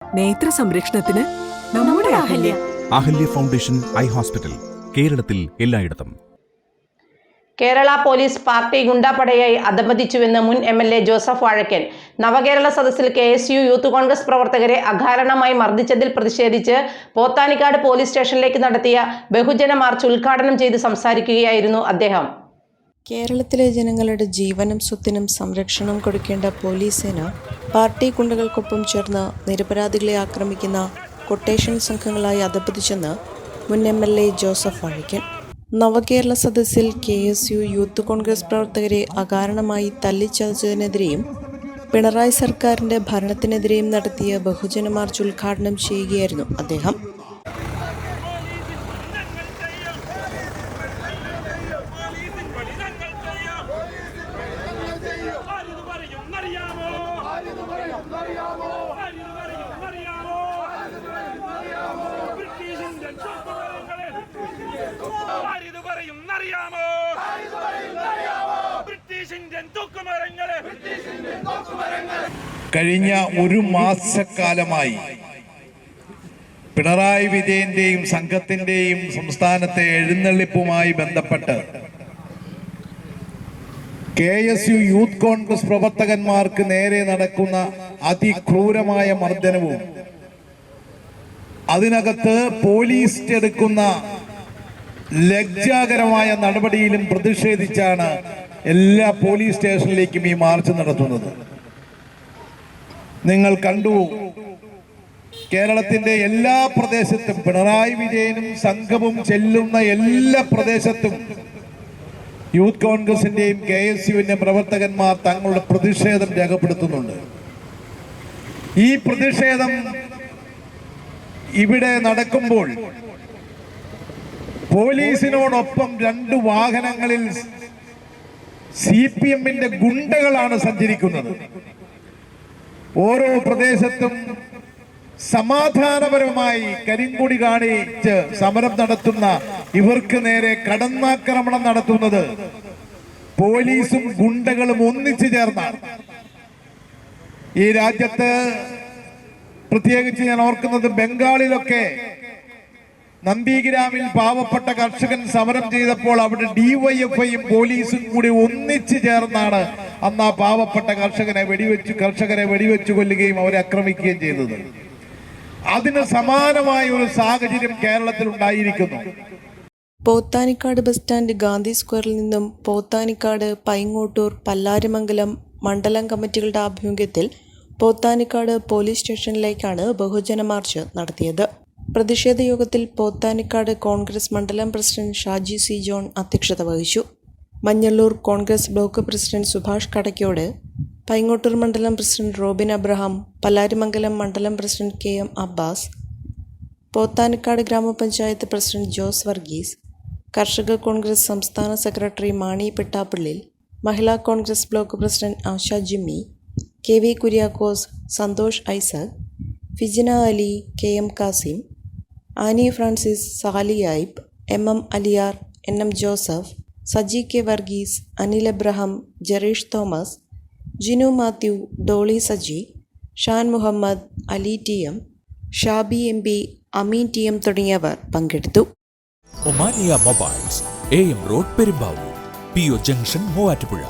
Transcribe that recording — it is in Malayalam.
നേത്ര സംരക്ഷണത്തിന് നമ്മുടെ Ahalya. Ahalya foundation eye hospital, കേരളത്തിൽ എല്ലായിടത്തും. കേരള പോലീസ് പാർട്ടി ഗുണ്ടാപ്പടയായി അധപതിച്ചുവെന്ന് മുൻ MLA ജോസഫ് വാഴക്കൻ. നവകേരള സദസ്സിൽ KSU യൂത്ത് കോൺഗ്രസ് പ്രവർത്തകരെ അകാരണമായി മർദ്ദിച്ചതിൽ പ്രതിഷേധിച്ച് പോത്താനിക്കാട് പോലീസ് സ്റ്റേഷനിലേക്ക് നടത്തിയ ബഹുജന മാർച്ച് ഉദ്ഘാടനം ചെയ്ത് സംസാരിക്കുകയായിരുന്നു അദ്ദേഹം. കേരളത്തിലെ ജനങ്ങളുടെ ജീവനും സ്വത്തിനും സംരക്ഷണം കൊടുക്കേണ്ട പോലീസ് സേന പാർട്ടി ഗുണ്ടകൾക്കൊപ്പം ചേർന്ന് നിരപരാധികളെ ആക്രമിക്കുന്ന കൊട്ടേഷൻ സംഘങ്ങളായി അധപതിച്ചെന്ന് മുൻ MLA ജോസഫ് വാഴക്കൻ. നവകേരള സദസ്സിൽ KSU യൂത്ത് കോൺഗ്രസ് പ്രവർത്തകരെ അകാരണമായി തല്ലിച്ചതച്ചതിനെതിരെയും പിണറായി സർക്കാരിൻ്റെ ഭരണത്തിനെതിരെയും നടത്തിയ ബഹുജന മാർച്ച് ഉദ്ഘാടനം ചെയ്യുകയായിരുന്നു അദ്ദേഹം. കഴിഞ്ഞ ഒരു മാസക്കാലമായി പിണറായി വിജയന്റെയും സംഘത്തിന്റെയും സംസ്ഥാനത്തെ എഴുന്നള്ളിപ്പുമായി ബന്ധപ്പെട്ട് KSU യൂത്ത് കോൺഗ്രസ് പ്രവർത്തകന്മാർക്ക് നേരെ നടക്കുന്ന അതിക്രൂരമായ മർദ്ദനവും അതിനകത്ത് പോലീസ് എടുക്കുന്ന ലജ്ജാകരമായ നടപടിയിലും പ്രതിഷേധിച്ചാണ് എല്ലാ പോലീസ് സ്റ്റേഷനിലേക്കും ഈ മാർച്ച് നടത്തുന്നത്. നിങ്ങൾ കണ്ടു, കേരളത്തിന്റെ എല്ലാ പ്രദേശത്തും പിണറായി വിജയനും സംഘവും ചെല്ലുന്ന എല്ലാ പ്രദേശത്തും യൂത്ത് കോൺഗ്രസിന്റെയും KSUവിന്റെയും പ്രവർത്തകന്മാർ തങ്ങളുടെ പ്രതിഷേധം രേഖപ്പെടുത്തുന്നുണ്ട്. ഈ പ്രതിഷേധം ഇവിടെ നടക്കുമ്പോൾ പോലീസിനോടൊപ്പം 2 വാഹനങ്ങളിൽ CPMന്റെ ഗുണ്ടകളാണ് സഞ്ചരിക്കുന്നത്. ഓരോ പ്രദേശത്തും സമാധാനപരമായി കരിങ്കൊടി കാണിച്ച് സമരം നടത്തുന്ന ഇവർക്ക് നേരെ കടന്നാക്രമണം നടത്തുന്നത് പോലീസും ഗുണ്ടകളും ഒന്നിച്ചു ചേർന്നാണ്. ഈ രാജ്യത്ത് പ്രത്യേകിച്ച് ഞാൻ ഓർക്കുന്നത് ബംഗാളിലൊക്കെ നന്ദിഗ്രാമിൽ പാവപ്പെട്ട കർഷകൻ സമരം ചെയ്തപ്പോൾ അവിടെ DYFIയും പോലീസും കൂടി ഒന്നിച്ചു ചേർന്നാണ് അന്ന് ആ പാവപ്പെട്ട കർഷകരെ വെടിവെച്ചു കൊല്ലുകയും അവരെ ആക്രമിക്കുകയും ചെയ്തത്. അതിന് സമാനമായ ഒരു സാഹചര്യം കേരളത്തിൽ ഉണ്ടായിരിക്കുന്നു. പോത്താനിക്കാട് ബസ് സ്റ്റാൻഡ് ഗാന്ധി സ്ക്വയറിൽ നിന്നും പോത്താനിക്കാട്, പൈങ്ങോട്ടൂർ, പല്ലാരിമംഗലം മണ്ഡലം കമ്മിറ്റികളുടെ ആഭിമുഖ്യത്തിൽ പോത്താനിക്കാട് പോലീസ് സ്റ്റേഷനിലേക്കാണ് ബഹുജന മാർച്ച് നടത്തിയത്. പ്രതിഷേധ യോഗത്തിൽ പോത്താനിക്കാട് കോൺഗ്രസ് മണ്ഡലം പ്രസിഡന്റ് ഷാജി C. ജോൺ അധ്യക്ഷത വഹിച്ചു. മഞ്ഞള്ളൂർ കോൺഗ്രസ് ബ്ലോക്ക് പ്രസിഡന്റ് സുഭാഷ് കടയ്ക്കോട്, പൈങ്ങോട്ടൂർ മണ്ഡലം പ്രസിഡന്റ് റോബിൻ അബ്രഹാം, പല്ലാരിമംഗലം മണ്ഡലം പ്രസിഡന്റ് KM അബ്ബാസ്, പോത്താനിക്കാട് ഗ്രാമപഞ്ചായത്ത് പ്രസിഡന്റ് ജോസ് വർഗീസ്, കർഷക കോൺഗ്രസ് സംസ്ഥാന secretary Mani Pettappillil, Mahila Congress block president Asha Jimmy, KV Kuriakose, Santhosh Isaac, Fijina Ali, KM Kasim, Annie Francis, Sally ഐബ്, MM Aliyar, NM Joseph, Saji K. Varghese, Anil Abraham, Jereesh Thomas, Jinu Mathew, Dolly Saji, Shan Muhammad, Ali TM, Shabi MP, Ameen TM തുടങ്ങിയവർ പങ്കെടുത്തു. Omania mobiles, AM road, Perumbavoor, PO junction, Muvattupuzha.